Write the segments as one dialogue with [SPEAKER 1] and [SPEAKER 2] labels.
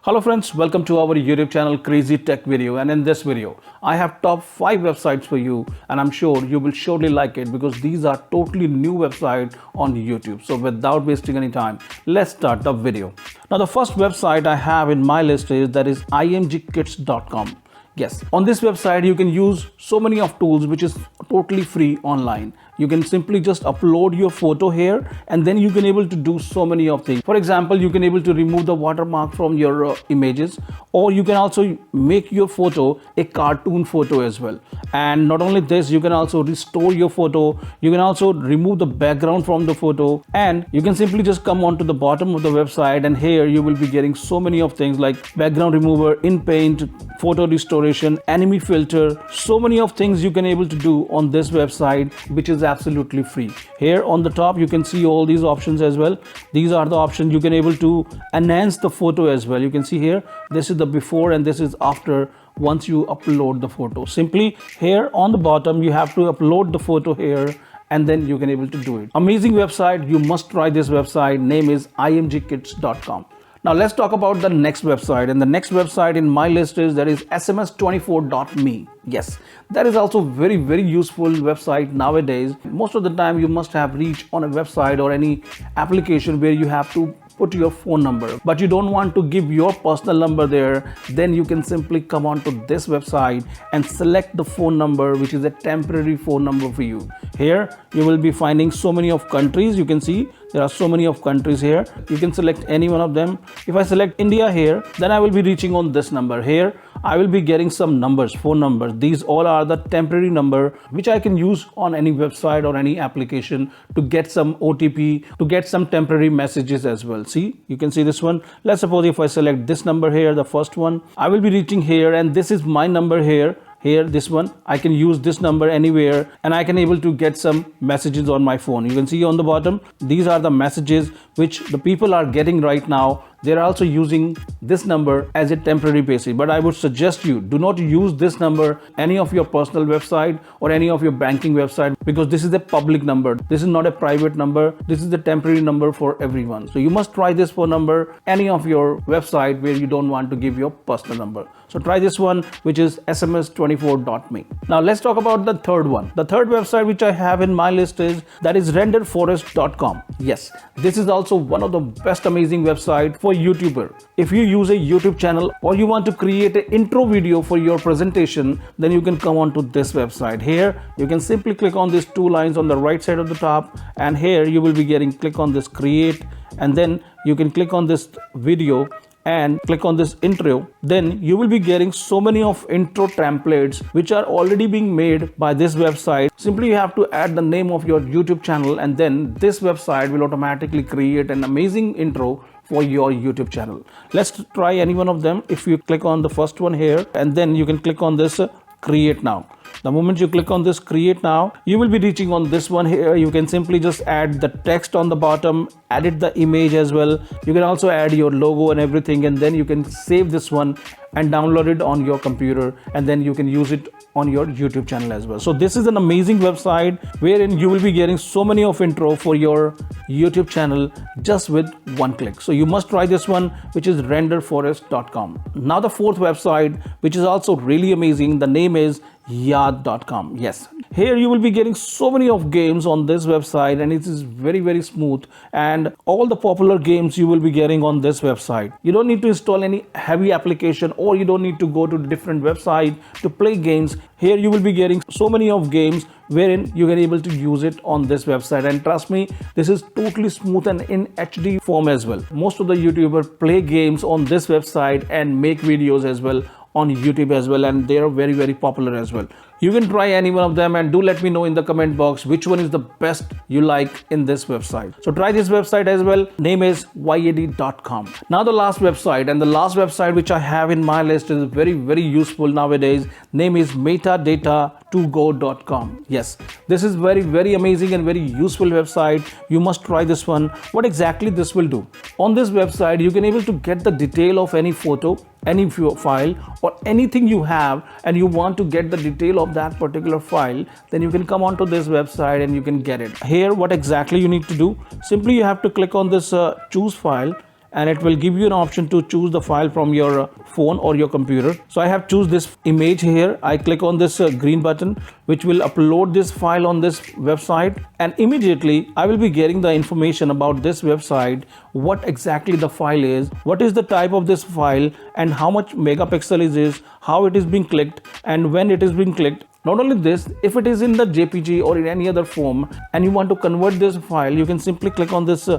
[SPEAKER 1] Hello friends, welcome to our YouTube channel Crazy Tech Video, and in this video I have top 5 websites for you and I'm sure you will surely like it because these are totally new websites on YouTube. So without wasting any time, let's start the video. Now the first website I have in my list is imgkits.com. Yes, on this website you can use so many of tools which is totally free online. You can simply just upload your photo here and then you can able to do so many of things. For example, you can able to remove the watermark from your images, or you can also make your photo a cartoon photo as well. And not only this, you can also restore your photo. You can also remove the background from the photo, and you can simply just come onto the bottom of the website, and here you will be getting so many of things like background remover, in paint, photo restoration, anime filter, so many of things you can able to do on this website, which is absolutely free. Here on the top you can see all these options as well. These are the options you can able to enhance the photo as well. You can see here, this is the before and this is after once you upload the photo. Simply here on the bottom you have to upload the photo here and then you can able to do it. Amazing website, you must try this website. Name is imgkits.com. Now let's talk about the next website, and the next website in my list is sms24.me. Yes, that is also very useful website nowadays. Most of the time you must have reached on a website or any application where you have to put your phone number, but you don't want to give your personal number there. Then you can simply come on to this website and select the phone number, which is a temporary phone number for you. Here you will be finding so many of countries. You can see there are so many of countries here. You can select any one of them. If I select India here, then I will be reaching on this number. Here I will be getting some numbers, phone numbers. These all are the temporary number which I can use on any website or any application to get some OTP, to get some temporary messages as well. See, you can see this one. Let's suppose if I select this number here, the first one, I will be reaching here, and this is my number here. Here, this one, I can use this number anywhere and I can able to get some messages on my phone. You can see on the bottom, these are the messages which the people are getting right now. They're also using this number as a temporary basis, but I would suggest you do not use this number any of your personal website or any of your banking website, because this is a public number. This is not a private number. This is the temporary number for everyone. So you must try this phone number any of your website where you don't want to give your personal number. So try this one, which is sms24.me. Now let's talk about the third one. The third website which I have in my list is renderforest.com. Yes, this is also one of the best amazing website for YouTuber. If you use a YouTube channel or you want to create an intro video for your presentation, then you can come on to this website. Here you can simply click on these two lines on the right side of the top, and here you will be getting click on this create, and then you can click on this video and click on this intro. Then you will be getting so many of intro templates which are already being made by this website. Simply you have to add the name of your YouTube channel, and then this website will automatically create an amazing intro for your YouTube channel. Let's try any one of them. If you click on the first one here, and then you can click on this create now. The moment you click on this create now, you will be reaching on this one here. You can simply just add the text on the bottom, edit the image as well. You can also add your logo and everything, and then you can save this one and download it on your computer, and then you can use it on your YouTube channel as well. So this is an amazing website wherein you will be getting so many of intro for your YouTube channel just with one click. So you must try this one, which is renderforest.com. Now the fourth website, which is also really amazing, the name is yard.com. Yes, here you will be getting so many of games on this website, and it is very smooth, and all the popular games you will be getting on this website. You don't need to install any heavy application, or you don't need to go to different website to play games. Here you will be getting so many of games wherein you can able to use it on this website, and trust me, this is totally smooth and in HD form as well. Most of the YouTubers play games on this website and make videos as well on YouTube as well, and they are very popular as well. You can try any one of them, and do let me know in the comment box which one is the best you like in this website. So try this website as well. Name is yad.com. Now the last website, and the last website which I have in my list is very useful nowadays. Name is metadata2go.com. Yes, this is very amazing and very useful website. You must try this one. What exactly this will do? On this website you can able to get the detail of any photo, any file, or anything you have, and you want to get the detail of that particular file, then you can come onto this website and you can get it. Here what exactly you need to do? Simply you have to click on this choose file, and it will give you an option to choose the file from your phone or your computer. So I have choose this image here. I click on this green button, which will upload this file on this website, and immediately I will be getting the information about this website, what exactly the file is, what is the type of this file, and how much megapixel is this, how it is being clicked, and when it is being clicked. Not only this, if it is in the JPG or in any other form and you want to convert this file, you can simply click on this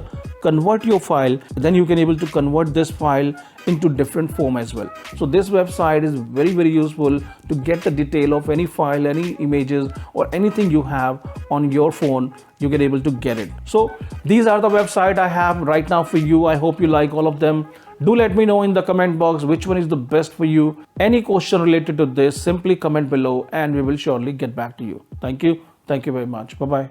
[SPEAKER 1] convert your file. Then you can able to convert this file into different form as well. So this website is very useful to get the detail of any file, any images, or anything you have on your phone. You can able to get it. So these are the website I have right now for you. I hope you like all of them. Do let me know in the comment box which one is the best for you. Any question related to this, simply comment below and we will surely get back to you. Thank you. Thank you very much. Bye bye.